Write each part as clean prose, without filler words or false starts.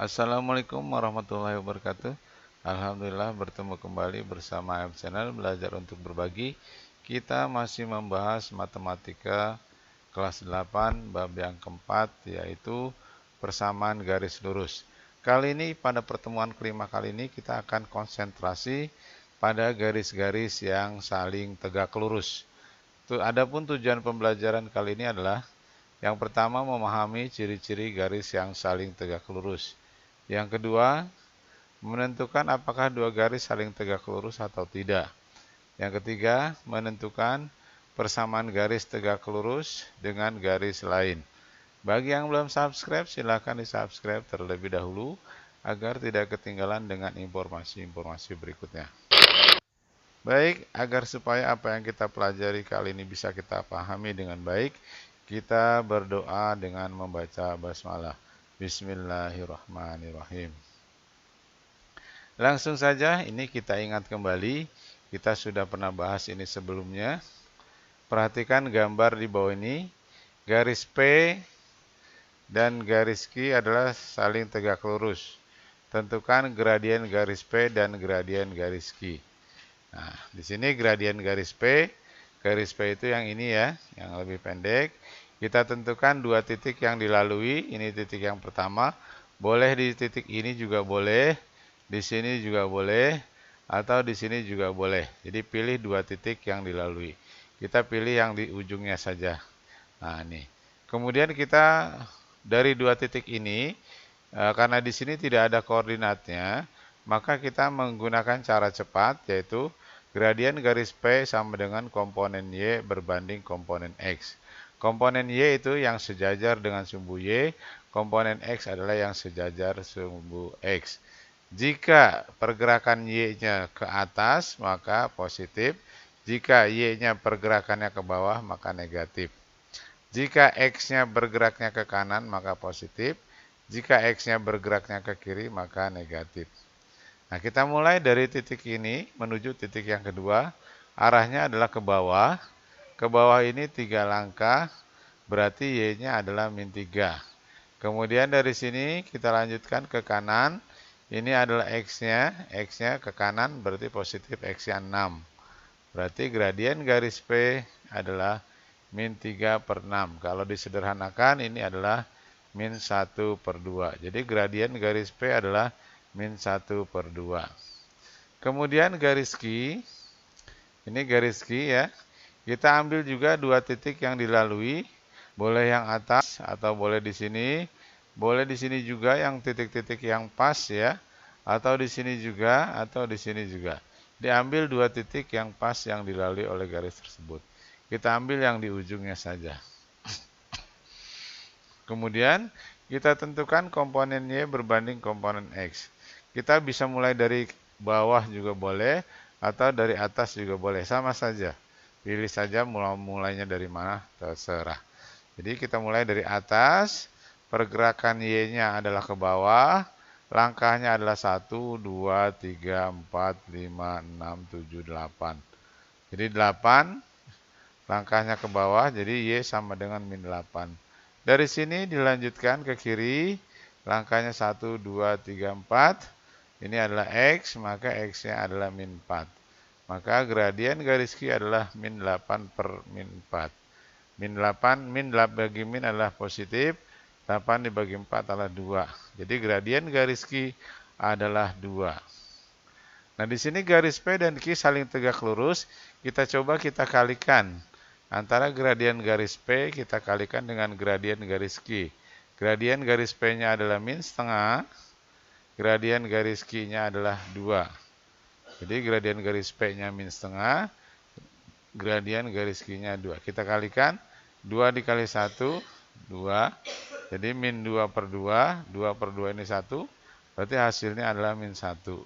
Assalamualaikum warahmatullahi wabarakatuh. Alhamdulillah bertemu kembali bersama AM Channel Belajar untuk Berbagi. Kita masih membahas matematika kelas 8 bab yang keempat, yaitu persamaan garis lurus. Kali ini pada pertemuan kelima kali ini kita akan konsentrasi pada garis-garis yang saling tegak lurus. Adapun tujuan pembelajaran kali ini adalah yang pertama memahami ciri-ciri garis yang saling tegak lurus. Yang kedua, menentukan apakah dua garis saling tegak lurus atau tidak. Yang ketiga, menentukan persamaan garis tegak lurus dengan garis lain. Bagi yang belum subscribe, silakan di-subscribe terlebih dahulu agar tidak ketinggalan dengan informasi-informasi berikutnya. Baik, agar supaya apa yang kita pelajari kali ini bisa kita pahami dengan baik, kita berdoa dengan membaca basmalah. Bismillahirrahmanirrahim. Langsung saja, ini kita ingat kembali, kita sudah pernah bahas ini sebelumnya. Perhatikan gambar di bawah ini, garis P dan garis Q adalah saling tegak lurus. Tentukan gradien garis P dan gradien garis Q. Nah, di sini gradien garis P itu yang ini ya, yang lebih pendek. Kita tentukan dua titik yang dilalui, ini titik yang pertama, boleh di titik ini juga boleh, di sini juga boleh, atau di sini juga boleh. Jadi pilih dua titik yang dilalui. Kita pilih yang di ujungnya saja. Nah, ini. Kemudian kita dari dua titik ini, karena di sini tidak ada koordinatnya, maka kita menggunakan cara cepat, yaitu gradien garis P sama dengan komponen Y berbanding komponen X. Komponen Y itu yang sejajar dengan sumbu Y, komponen X adalah yang sejajar sumbu X. Jika pergerakan Y-nya ke atas, maka positif. Jika Y-nya pergerakannya ke bawah, maka negatif. Jika X-nya bergeraknya ke kanan, maka positif. Jika X-nya bergeraknya ke kiri, maka negatif. Nah, kita mulai dari titik ini menuju titik yang kedua. Arahnya adalah ke bawah. Ke bawah ini 3 langkah, berarti Y-nya adalah min 3. Kemudian dari sini kita lanjutkan ke kanan. Ini adalah X-nya ke kanan berarti positif X-nya 6. Berarti gradien garis P adalah min 3/6. Kalau disederhanakan ini adalah min 1/2. Jadi gradien garis P adalah min 1/2. Kemudian garis Q, ini garis Q ya. Kita ambil juga dua titik yang dilalui, boleh yang atas atau boleh di sini. Boleh di sini juga yang titik-titik yang pas ya, atau di sini juga, atau di sini juga. Diambil dua titik yang pas yang dilalui oleh garis tersebut. Kita ambil yang di ujungnya saja. Kemudian kita tentukan komponen Y berbanding komponen X. Kita bisa mulai dari bawah juga boleh, atau dari atas juga boleh, sama saja. Pilih saja mulainya dari mana, terserah. Jadi kita mulai dari atas, pergerakan Y-nya adalah ke bawah, langkahnya adalah 1, 2, 3, 4, 5, 6, 7, 8. Jadi 8, langkahnya ke bawah, jadi Y sama dengan min 8. Dari sini dilanjutkan ke kiri, langkahnya 1, 2, 3, 4. Ini adalah X, maka X-nya adalah min 4. Maka gradien garis Q adalah min 8 per min 4. Min 8 bagi min adalah positif, 8 dibagi 4 adalah 2. Jadi gradien garis Q adalah 2. Nah, di sini garis P dan Q saling tegak lurus, kita kalikan. Antara gradien garis P kita kalikan dengan gradien garis Q. Gradien garis P-nya adalah min setengah, gradien garis Q-nya adalah 2. Jadi gradien garis P-nya min setengah, gradien garis Q-nya 2. Kita kalikan, 2 dikali 1, 2. Jadi min 2/2, 2/2 ini 1, berarti hasilnya adalah min 1.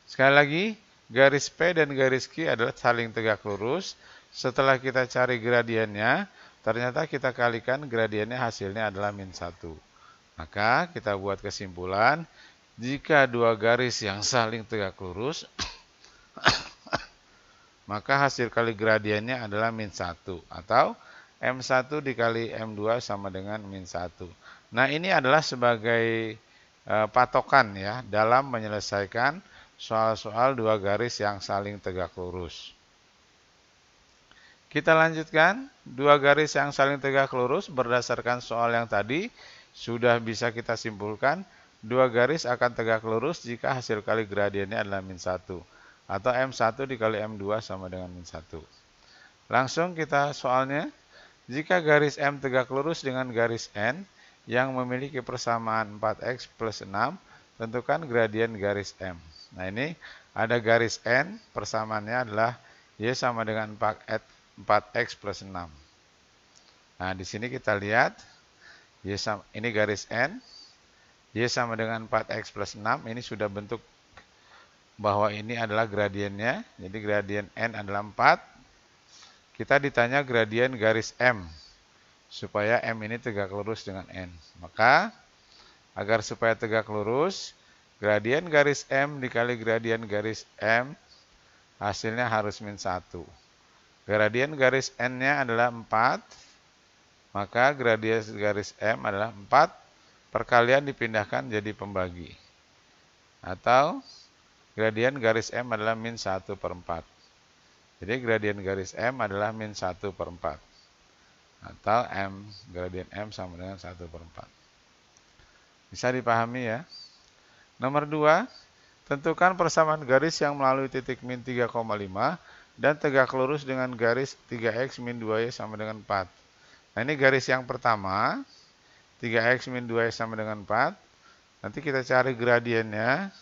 Sekali lagi, garis P dan garis Q adalah saling tegak lurus. Setelah kita cari gradiennya, ternyata kita kalikan gradiennya, hasilnya adalah min 1. Maka kita buat kesimpulan, jika dua garis yang saling tegak lurus, maka hasil kali gradiennya adalah min 1. Atau M1 dikali M2 sama dengan min 1. Nah, ini adalah sebagai patokan ya dalam menyelesaikan soal-soal dua garis yang saling tegak lurus. Kita lanjutkan, dua garis yang saling tegak lurus berdasarkan soal yang tadi sudah bisa kita simpulkan dua garis akan tegak lurus jika hasil kali gradiennya adalah min 1 atau M1 dikali M2 sama dengan min 1. Langsung kita soalnya. Jika garis M tegak lurus dengan garis N yang memiliki persamaan 4x plus 6, tentukan gradien garis M. Nah, ini ada garis N, persamaannya adalah Y sama dengan 4x plus 6. Nah, di sini kita lihat, ini garis N, Y sama dengan 4x plus 6, ini sudah bentuk bahwa ini adalah gradiennya, jadi gradien N adalah 4. Kita ditanya gradien garis M, supaya M ini tegak lurus dengan N. Maka, agar supaya tegak lurus, gradien garis M dikali gradien garis M, hasilnya harus min 1. Gradien garis N-nya adalah 4, maka gradien garis M adalah 4, perkalian dipindahkan jadi pembagi. Atau, gradien garis M adalah min 1 per 4. Jadi gradien garis M adalah min 1 per 4. Atau gradien M sama dengan 1 per 4. Bisa dipahami ya. Nomor 2, tentukan persamaan garis yang melalui titik min 3,5 dan tegak lurus dengan garis 3x min 2y sama dengan 4. Nah, ini garis yang pertama, 3x min 2y sama dengan 4. Nanti kita cari gradiennya,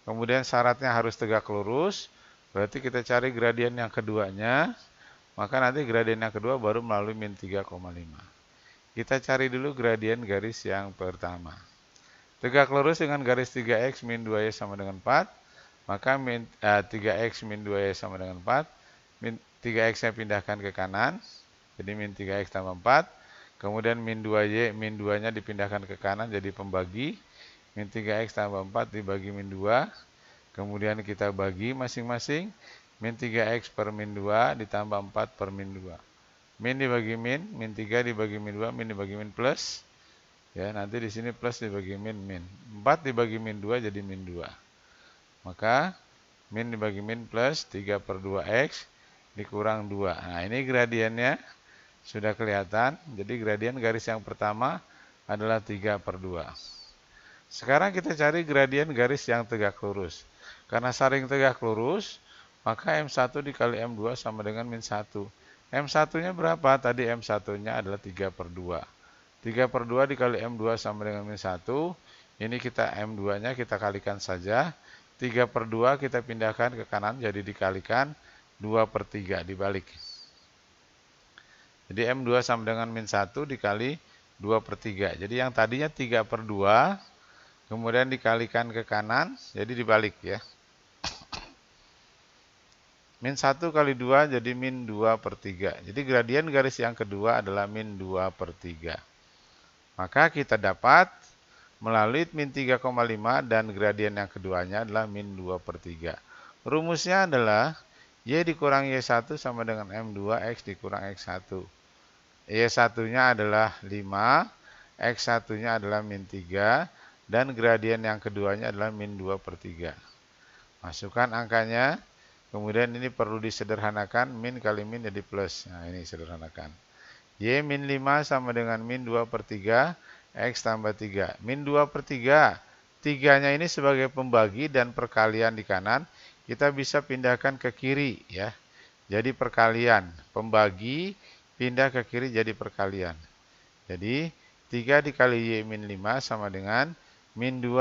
kemudian syaratnya harus tegak lurus. Berarti kita cari gradien yang keduanya, maka nanti gradien yang kedua baru melalui min 3,5. Kita cari dulu gradien garis yang pertama. Tegak lurus dengan garis 3x min 2y sama dengan 4, maka 3x min 2y sama dengan 4, 3x-nya pindahkan ke kanan, jadi min 3x tambah 4, kemudian min 2y, min 2-nya dipindahkan ke kanan jadi pembagi, min 3x tambah 4 dibagi min 2, kemudian kita bagi masing-masing, min 3x per min 2 ditambah 4 per min 2. Min dibagi min 3 dibagi min 2, min dibagi min plus. Ya, nanti di sini plus dibagi min. 4 dibagi min 2 jadi min 2. Maka, min dibagi min plus 3 per 2x dikurang 2. Nah, ini gradiennya sudah kelihatan. Jadi gradien garis yang pertama adalah 3 per 2. Sekarang kita cari gradien garis yang tegak lurus. Karena saling tegak lurus, maka M1 dikali M2 sama dengan min 1. M1-nya berapa? Tadi M1-nya adalah 3 per 2. 3 per 2 dikali M2 sama dengan min 1. Ini kita M2-nya kita kalikan saja. 3 per 2 kita pindahkan ke kanan, jadi dikalikan 2 per 3 dibalik. Jadi M2 sama dengan min 1 dikali 2 per 3. Jadi yang tadinya 3 per 2, kemudian dikalikan ke kanan, jadi dibalik ya. Min 1 kali 2 jadi min 2 per 3. Jadi gradien garis yang kedua adalah min 2 per 3. Maka kita dapat melalui min 3,5 dan gradien yang keduanya adalah min 2 per 3. Rumusnya adalah Y dikurang Y1 sama dengan M2X dikurang X1. Y1-nya adalah 5, X1-nya adalah min 3, dan gradien yang keduanya adalah min 2 per 3. Masukkan angkanya. Kemudian ini perlu disederhanakan, min kali min jadi plus. Nah, ini sederhanakan. Y min 5 sama dengan min 2 per 3, X tambah 3. Min 2 per 3, 3-nya ini sebagai pembagi dan perkalian di kanan, kita bisa pindahkan ke kiri ya. Jadi perkalian, pembagi pindah ke kiri jadi perkalian. Jadi 3 dikali Y min 5 sama dengan min 2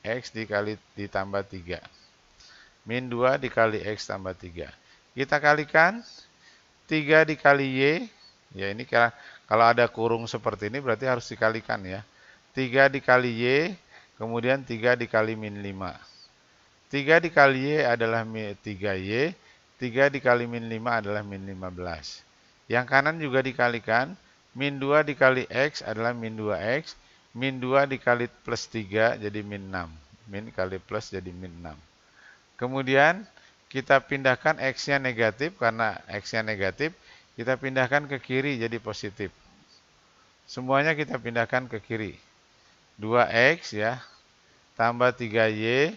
X dikali ditambah 3. Min 2 dikali X tambah 3. Kita kalikan 3 dikali Y. Ya, ini kalau ada kurung seperti ini berarti harus dikalikan ya. 3 dikali Y, kemudian 3 dikali min 5. 3 dikali Y adalah 3Y. 3 dikali min 5 adalah min 15. Yang kanan juga dikalikan. Min 2 dikali X adalah min 2X. Min 2 dikali plus 3 jadi min 6. Min kali plus jadi min 6. Kemudian kita pindahkan X-nya negatif, karena X-nya negatif, kita pindahkan ke kiri jadi positif. Semuanya kita pindahkan ke kiri. 2x ya, tambah 3y,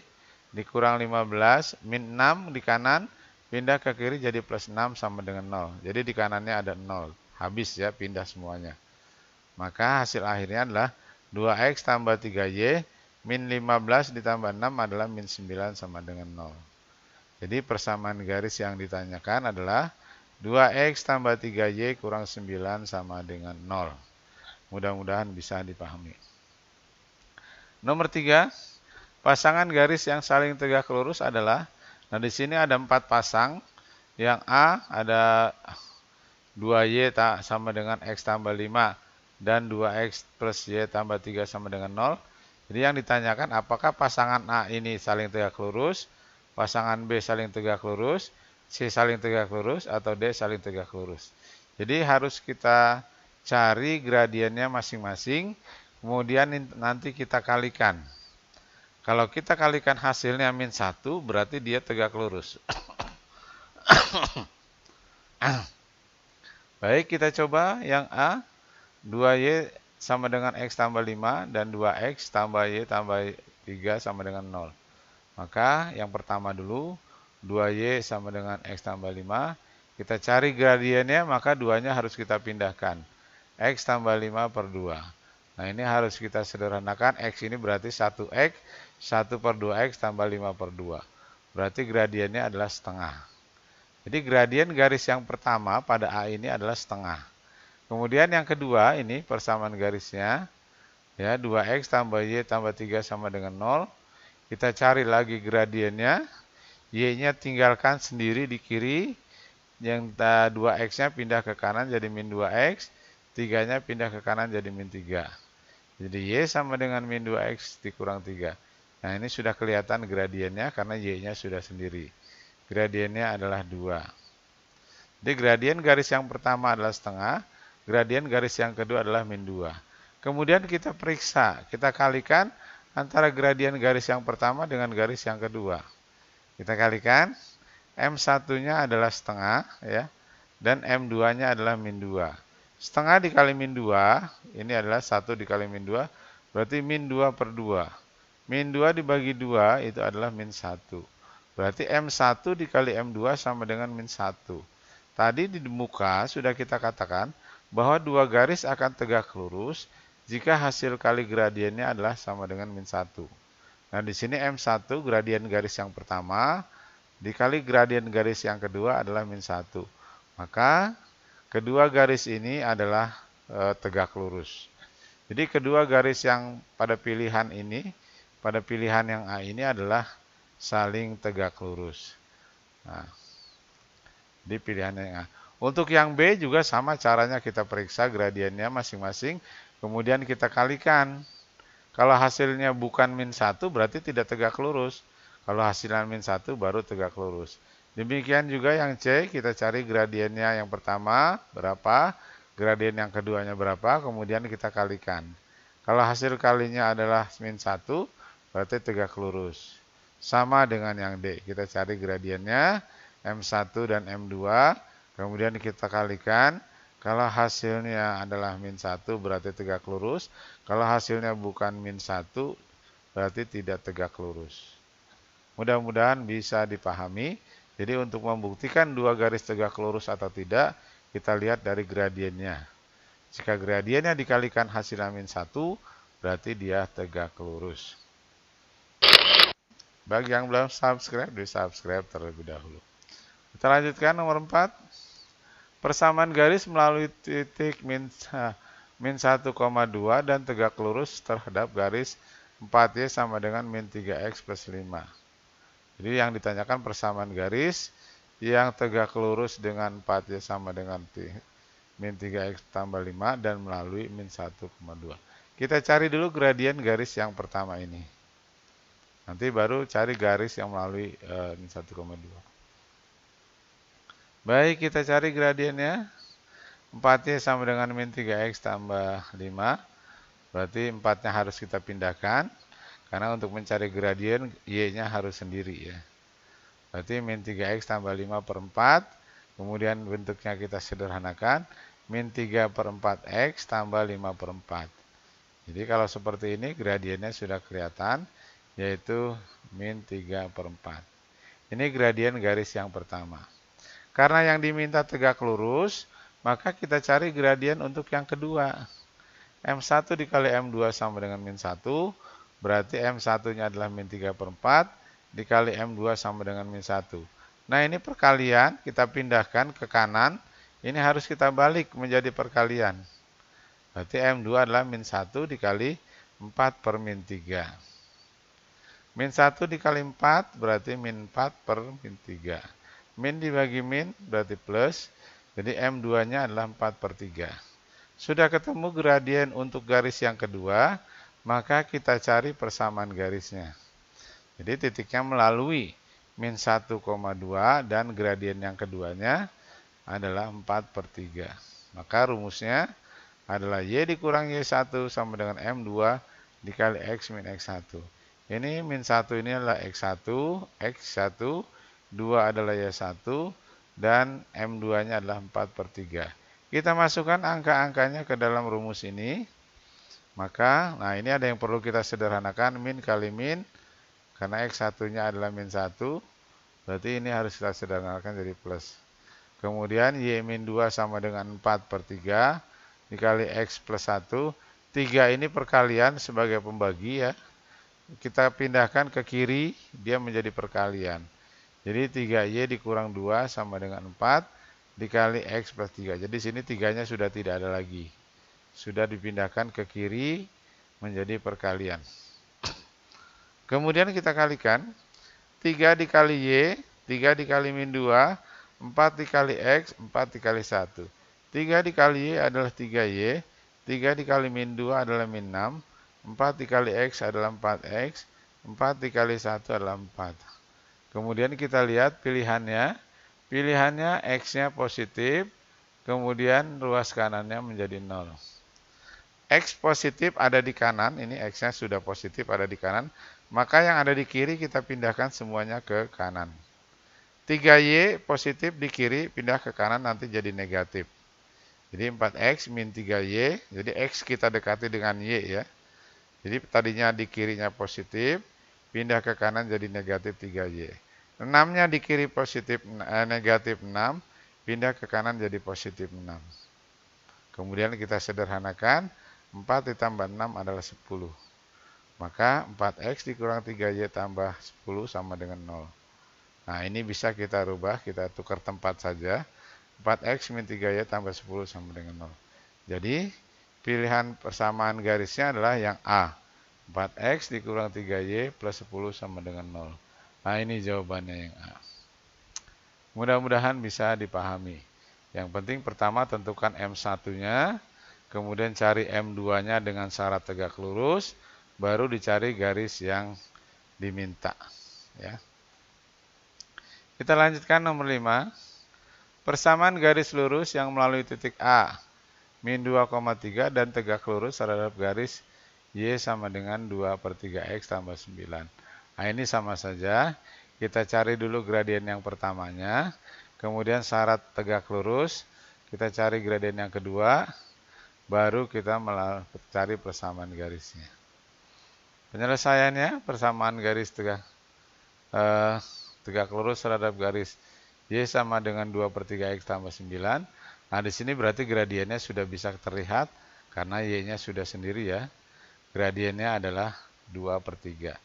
dikurang 15, min 6 di kanan, pindah ke kiri jadi plus 6 sama dengan 0. Jadi di kanannya ada 0. Habis ya, pindah semuanya. Maka hasil akhirnya adalah 2x tambah 3y, min 15 ditambah 6 adalah min 9 sama dengan 0. Jadi persamaan garis yang ditanyakan adalah 2x tambah 3y kurang 9 sama dengan 0. Mudah-mudahan bisa dipahami. Nomor 3, pasangan garis yang saling tegak lurus adalah, nah di sini ada 4 pasang. Yang A ada 2y sama dengan x tambah 5 dan 2x plus y tambah 3 sama dengan 0. Jadi yang ditanyakan apakah pasangan A ini saling tegak lurus, pasangan B saling tegak lurus, C saling tegak lurus, atau D saling tegak lurus. Jadi harus kita cari gradiennya masing-masing, kemudian nanti kita kalikan. Kalau kita kalikan hasilnya min 1, berarti dia tegak lurus. Baik, kita coba yang A. 2y sama dengan x tambah 5 dan 2x tambah y tambah 3 sama dengan 0. Maka yang pertama dulu, 2y sama dengan x tambah 5. Kita cari gradiennya, maka 2-nya harus kita pindahkan. X tambah 5 per 2. Nah ini harus kita sederhanakan. X ini berarti 1x, 1 per 2x tambah 5 per 2. Berarti gradiennya adalah setengah. Jadi gradien garis yang pertama pada A ini adalah setengah. Kemudian yang kedua ini persamaan garisnya. Ya, 2x tambah y tambah 3 sama dengan 0. Kita cari lagi gradiennya. Y-nya tinggalkan sendiri di kiri. Yang 2x-nya pindah ke kanan jadi min 2x. 3-nya pindah ke kanan jadi min 3. Jadi y sama dengan min 2x dikurang 3. Nah ini sudah kelihatan gradiennya karena y-nya sudah sendiri. Gradiennya adalah 2. Jadi gradien garis yang pertama adalah setengah. Gradien garis yang kedua adalah min 2. Kemudian kita periksa, kita kalikan antara gradien garis yang pertama dengan garis yang kedua. Kita kalikan, M1-nya adalah setengah, ya, dan M2-nya adalah min 2. Setengah dikali min 2, ini adalah 1 dikali min 2, berarti min 2 per 2. Min 2 dibagi 2, itu adalah min 1. Berarti M1 dikali M2 sama dengan min 1. Tadi di muka sudah kita katakan, bahwa dua garis akan tegak lurus jika hasil kali gradiennya adalah sama dengan min 1. Nah, di sini M1 gradien garis yang pertama dikali gradien garis yang kedua adalah min 1. Maka kedua garis ini adalah tegak lurus. Jadi kedua garis yang pada pilihan ini, pada pilihan yang A ini adalah saling tegak lurus. Nah, di pilihan yang A. Untuk yang B juga sama caranya, kita periksa gradiennya masing-masing, kemudian kita kalikan. Kalau hasilnya bukan min 1 berarti tidak tegak lurus. Kalau hasilnya min 1 baru tegak lurus. Demikian juga yang C, kita cari gradiennya yang pertama berapa, gradien yang keduanya berapa, kemudian kita kalikan. Kalau hasil kalinya adalah min 1 berarti tegak lurus. Sama dengan yang D, kita cari gradiennya M1 dan M2. Kemudian kita kalikan, kalau hasilnya adalah min 1 berarti tegak lurus, kalau hasilnya bukan min 1 berarti tidak tegak lurus. Mudah-mudahan bisa dipahami. Jadi untuk membuktikan dua garis tegak lurus atau tidak, kita lihat dari gradiennya. Jika gradiennya dikalikan hasilnya min 1, berarti dia tegak lurus. Bagi yang belum subscribe, di-subscribe terlebih dahulu. Kita lanjutkan nomor 4. Persamaan garis melalui titik min 1,2 dan tegak lurus terhadap garis 4y sama dengan min 3x plus 5. Jadi yang ditanyakan persamaan garis yang tegak lurus dengan 4y sama dengan min 3x tambah 5 dan melalui min 1,2. Kita cari dulu gradien garis yang pertama ini. Nanti baru cari garis yang melalui min 1,2. Baik, kita cari gradiennya. 4y sama dengan min 3x tambah 5. Berarti 4-nya harus kita pindahkan. Karena untuk mencari gradien, y-nya harus sendiri ya. Berarti min 3x tambah 5 per 4. Kemudian bentuknya kita sederhanakan, min 3/4 X tambah 5/4. Jadi kalau seperti ini gradiennya sudah kelihatan, yaitu min 3/4. Ini gradien garis yang pertama. Karena yang diminta tegak lurus, maka kita cari gradien untuk yang kedua. M1 dikali M2 sama dengan min 1, berarti M1-nya adalah min 3/4, dikali M2 sama dengan min 1. Nah ini perkalian, kita pindahkan ke kanan, ini harus kita balik menjadi perkalian. Berarti M2 adalah min 1 dikali 4 per min 3. Min 1 dikali 4 berarti min 4 per min 3. Min dibagi min berarti plus, jadi M2-nya adalah 4 per 3. Sudah ketemu gradien untuk garis yang kedua, maka kita cari persamaan garisnya. Jadi titiknya melalui min 1,2 dan gradien yang keduanya adalah 4 per 3. Maka rumusnya adalah Y dikurang Y1 sama dengan M2 dikali X min X1. Ini min 1 ini adalah X1, X1, 2 adalah Y1, dan M2-nya adalah 4 per 3. Kita masukkan angka-angkanya ke dalam rumus ini. Maka, nah ini ada yang perlu kita sederhanakan, min kali min, karena X1-nya adalah min 1, berarti ini harus kita sederhanakan jadi plus. Kemudian Y min 2 sama dengan 4 per 3, dikali X plus 1, 3 ini perkalian sebagai pembagi ya. Kita pindahkan ke kiri, dia menjadi perkalian. Jadi 3Y dikurang 2 sama dengan 4 dikali X plus 3. Jadi sini 3-nya sudah tidak ada lagi. Sudah dipindahkan ke kiri menjadi perkalian. Kemudian kita kalikan. 3 dikali Y, 3 dikali min 2, 4 dikali X, 4 dikali 1. 3 dikali Y adalah 3Y, 3 dikali min 2 adalah min 6, 4 dikali X adalah 4X, 4 dikali 1 adalah 4. Kemudian kita lihat pilihannya. Pilihannya X-nya positif, kemudian ruas kanannya menjadi 0. X positif ada di kanan, ini X-nya sudah positif ada di kanan, maka yang ada di kiri kita pindahkan semuanya ke kanan. 3Y positif di kiri, pindah ke kanan nanti jadi negatif. Jadi 4X min 3Y, jadi X kita dekati dengan Y ya. Jadi tadinya di kirinya positif, pindah ke kanan jadi negatif 3Y. 6-nya di kiri positif negatif 6, pindah ke kanan jadi positif 6. Kemudian kita sederhanakan, 4 ditambah 6 adalah 10. Maka 4X dikurang 3Y tambah 10 sama dengan 0. Nah ini bisa kita rubah, kita tukar tempat saja. 4X min 3Y tambah 10 sama dengan 0. Jadi pilihan persamaan garisnya adalah yang A. 4X dikurang 3Y plus 10 sama dengan 0. Nah ini jawabannya yang A. Mudah-mudahan bisa dipahami. Yang penting pertama tentukan M1-nya, kemudian cari M2-nya dengan syarat tegak lurus, baru dicari garis yang diminta. Ya. Kita lanjutkan nomor 5. Persamaan garis lurus yang melalui titik A, min 2,3 dan tegak lurus terhadap garis Y sama dengan 2 per 3X tambah 9. Nah ini sama saja. Kita cari dulu gradien yang pertamanya. Kemudian syarat tegak lurus. Kita cari gradien yang kedua. Baru kita cari persamaan garisnya. Penyelesaiannya persamaan garis tegak lurus terhadap garis Y sama dengan 2 per 3X tambah 9. Nah di sini berarti gradiennya sudah bisa terlihat karena Y-nya sudah sendiri ya. Gradiennya adalah 2 per 3.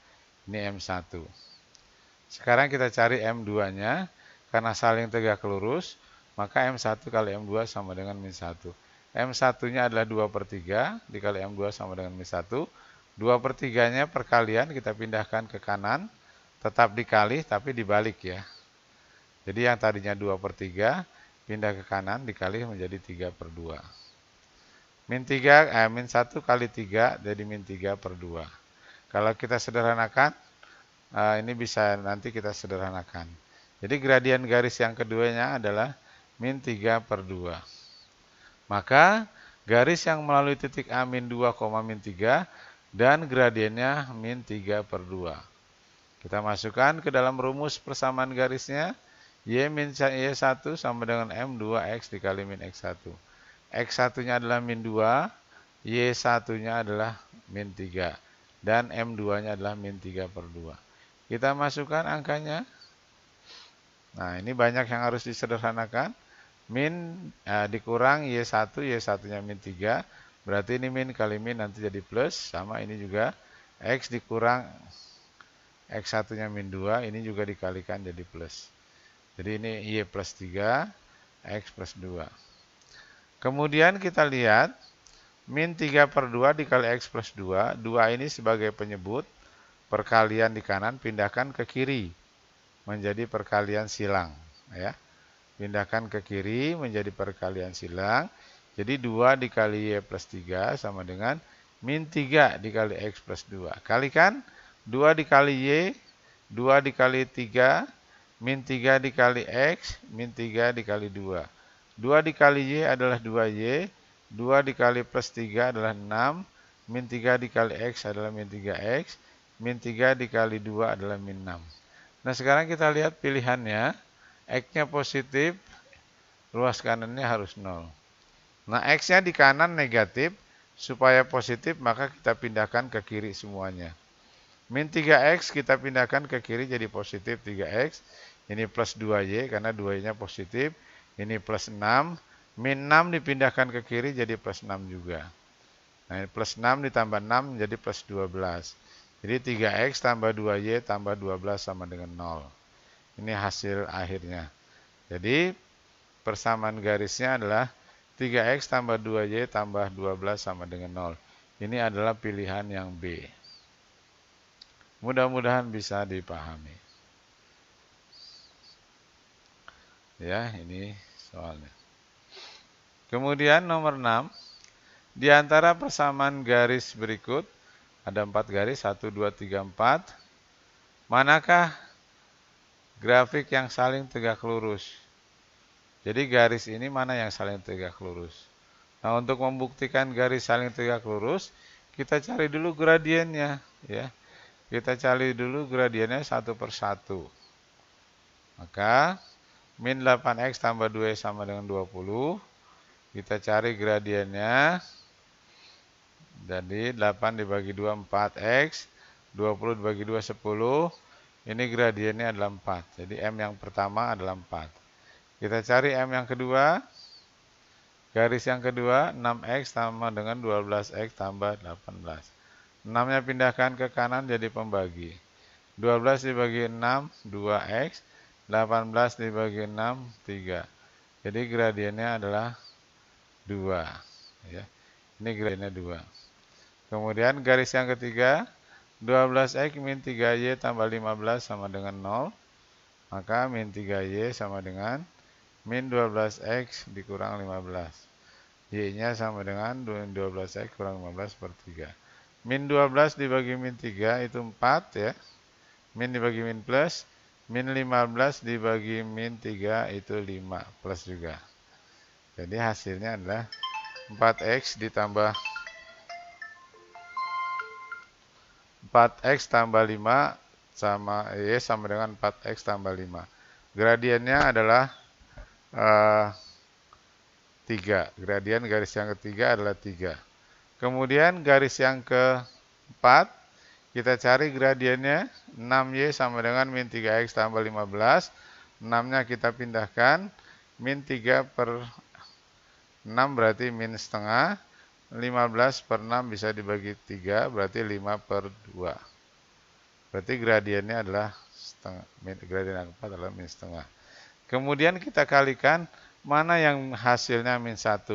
Ini M1. Sekarang kita cari M2-nya. Karena saling tegak lurus, maka M1 kali M2 sama dengan min 1. M1-nya adalah 2 per 3 dikali M2 sama dengan min 1. 2 per 3-nya perkalian kita pindahkan ke kanan. Tetap dikali tapi dibalik ya. Jadi yang tadinya 2 per 3 pindah ke kanan dikali menjadi 3 per 2. Min 1 kali 3 jadi min 3 per 2. Kalau kita sederhanakan, ini bisa nanti kita sederhanakan. Jadi gradien garis yang keduanya adalah min 3 per 2. Maka garis yang melalui titik A min 2, min 3 dan gradiennya min 3 per 2. Kita masukkan ke dalam rumus persamaan garisnya. Y1 sama dengan M 2X dikali min X1. X1-nya adalah min 2, Y1-nya adalah min 3. Dan M2-nya adalah min 3 per 2. Kita masukkan angkanya. Nah, ini banyak yang harus disederhanakan. Min dikurang Y1, Y1-nya min 3. Berarti ini min kali min nanti jadi plus. Sama ini juga X dikurang X1-nya min 2. Ini juga dikalikan jadi plus. Jadi ini Y plus 3, X plus 2. Kemudian kita lihat min 3 per 2 dikali X plus 2. 2 ini sebagai penyebut. Perkalian di kanan pindahkan ke kiri. Menjadi perkalian silang. Ya. Pindahkan ke kiri menjadi perkalian silang. Jadi 2 dikali Y plus 3 sama dengan min 3 dikali X plus 2. Kalikan 2 dikali Y, 2 dikali 3, min 3 dikali X, min 3 dikali 2. 2 dikali Y adalah 2Y, 2 dikali plus 3 adalah 6, min 3 dikali X adalah min 3X, min 3 dikali 2 adalah min 6. Nah sekarang kita lihat pilihannya, X-nya positif, ruas kanannya harus 0. Nah X-nya di kanan negatif, supaya positif maka kita pindahkan ke kiri semuanya. Min 3X kita pindahkan ke kiri jadi positif 3X. Ini plus 2Y karena 2Y-nya positif. Ini plus 6. Min 6 dipindahkan ke kiri jadi plus 6 juga. Nah ini plus 6 ditambah 6 jadi plus 12. Jadi 3X tambah 2Y tambah 12 sama dengan 0. Ini hasil akhirnya. Jadi persamaan garisnya adalah 3X tambah 2Y tambah 12 sama dengan 0. Ini adalah pilihan yang B. Mudah-mudahan bisa dipahami. Ya, ini soalnya. Kemudian nomor 6. Di antara persamaan garis berikut, ada 4 garis, 1, 2, 3, 4. Manakah grafik yang saling tegak lurus? Jadi garis ini mana yang saling tegak lurus? Nah, untuk membuktikan garis saling tegak lurus, kita cari dulu gradiennya. Ya. Kita cari dulu gradiennya satu per satu. Maka min 8X tambah 2Y sama dengan 20. Kita cari gradiennya. Jadi 8 dibagi 2 4X. 20 dibagi 2 10. Ini gradiennya adalah 4. Jadi M yang pertama adalah 4. Kita cari M yang kedua. Garis yang kedua 6X sama dengan 12X tambah 18. 6-nya pindahkan ke kanan jadi pembagi. 12 dibagi 6, 2X. 18 dibagi 6, 3. Jadi gradiennya adalah 2. Ya. Ini gradiennya 2. Kemudian garis yang ketiga, 12X min 3Y tambah 15 sama dengan 0. Maka min 3Y sama dengan min 12X dikurang 15. Y-nya sama dengan 12X kurang 15 per 3. Min 12 dibagi min 3 itu 4 ya. Min dibagi min plus. Min 15 dibagi min 3 itu 5 plus juga. Jadi hasilnya adalah 4X ditambah 4X tambah 5 sama Y sama dengan 4X tambah 5. Gradiennya adalah 3. Gradien garis yang ketiga adalah 3. Kemudian garis yang keempat, kita cari gradiennya 6Y sama dengan min 3X tambah 15. 6-nya kita pindahkan, min 3 per 6 berarti min setengah. 15 per 6 bisa dibagi 3, berarti 5 per 2. Berarti gradiennya adalah setengah. Gradien yang keempat adalah min setengah. Kemudian kita kalikan mana yang hasilnya min 1.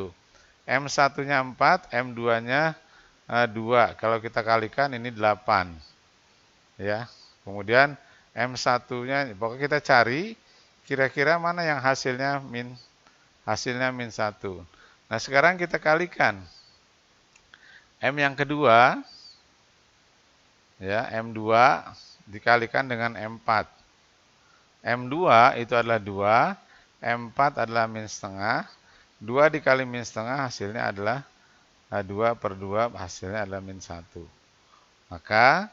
M1-nya 4, M2-nya 2. Kalau kita kalikan ini 8. Ya. Kemudian M1-nya pokoknya kita cari kira-kira mana yang hasilnya min 1. Nah, sekarang kita kalikan. M yang kedua ya, M2 dikalikan dengan M4. M2 itu adalah 2, M4 adalah min setengah. 2 dikali min setengah hasilnya adalah 2 per 2 hasilnya adalah min 1. Maka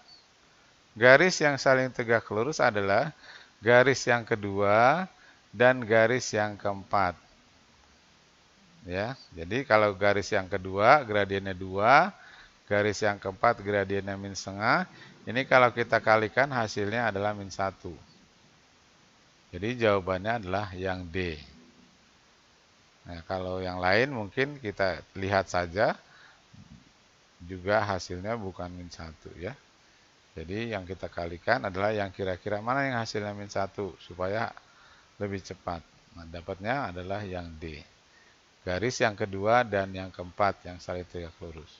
garis yang saling tegak lurus adalah garis yang kedua dan garis yang keempat. Ya, jadi kalau garis yang kedua gradiennya 2, garis yang keempat gradiennya min setengah. Ini kalau kita kalikan hasilnya adalah min 1. Jadi jawabannya adalah yang D. Nah, kalau yang lain mungkin kita lihat saja juga hasilnya bukan min 1 ya. Jadi yang kita kalikan adalah yang kira-kira mana yang hasilnya min 1 supaya lebih cepat. Nah, dapatnya adalah yang D. Garis yang kedua dan yang keempat yang saling tegak lurus.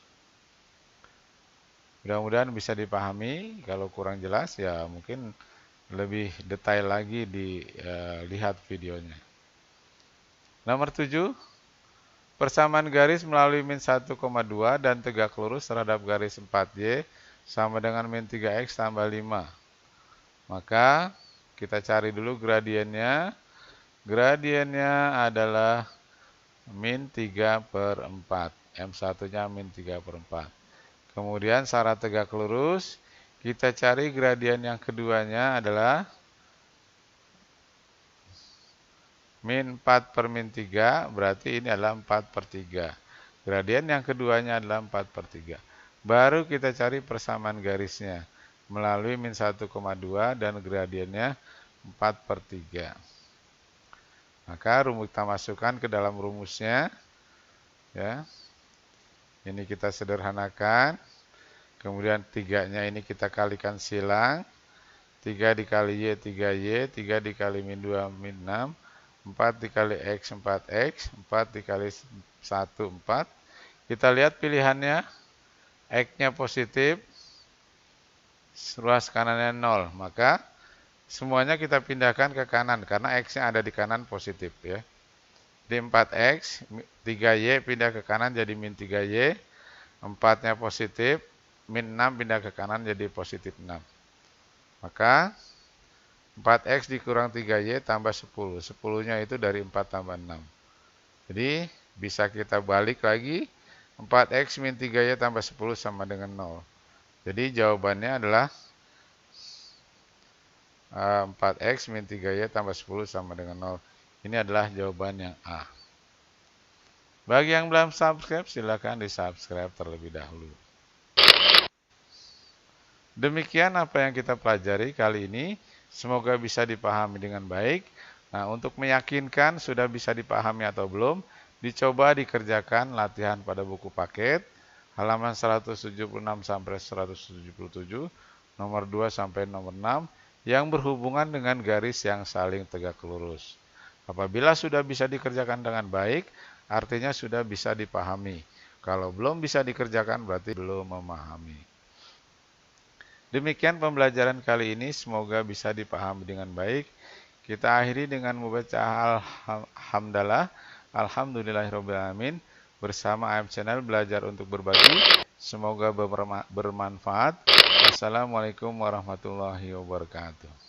Mudah-mudahan bisa dipahami. Kalau kurang jelas ya mungkin lebih detail lagi dilihat videonya. Nomor 7. Persamaan garis melalui min 1,2 dan tegak lurus terhadap garis 4Y sama dengan min 3X tambah 5. Maka kita cari dulu gradiennya. Gradiennya adalah min 3/4. M1-nya min 3/4. Kemudian syarat tegak lurus, kita cari gradien yang keduanya adalah min 4/min 3, berarti ini adalah 4/3. Gradien yang keduanya adalah 4/3. Baru kita cari persamaan garisnya melalui min 1,2 dan gradiennya 4/3. Maka rumus kita masukkan ke dalam rumusnya. Ya. Ini kita sederhanakan. Kemudian 3-nya ini kita kalikan silang. 3 dikali Y, 3Y. 3 dikali min 2, min 6. 4 dikali X, 4X. 4 dikali 1, 4. Kita lihat pilihannya. X-nya positif. Ruas kanannya 0. Maka semuanya kita pindahkan ke kanan. Karena X-nya ada di kanan positif ya. Di 4X, 3Y pindah ke kanan jadi min 3Y. 4-nya positif. Min 6 pindah ke kanan jadi positif 6. Maka 4X dikurang 3Y tambah 10. 10-nya itu dari 4 tambah 6. Jadi bisa kita balik lagi. 4X min 3Y tambah 10 sama dengan 0. Jadi jawabannya adalah 4X min 3Y tambah 10 sama dengan 0. Ini adalah jawaban yang A. Bagi yang belum subscribe, silakan di subscribe terlebih dahulu. Demikian apa yang kita pelajari kali ini. Semoga bisa dipahami dengan baik. Nah, untuk meyakinkan sudah bisa dipahami atau belum, dicoba dikerjakan latihan pada buku paket halaman 176 sampai 177, nomor 2 sampai nomor 6 yang berhubungan dengan garis yang saling tegak lurus. Apabila sudah bisa dikerjakan dengan baik, artinya sudah bisa dipahami. Kalau belum bisa dikerjakan berarti belum memahami. Demikian pembelajaran kali ini, semoga bisa dipahami dengan baik. Kita akhiri dengan membaca alhamdulillah, alhamdulillahirobbilalamin bersama AM Channel belajar untuk berbagi. Semoga bermanfaat. Wassalamualaikum warahmatullahi wabarakatuh.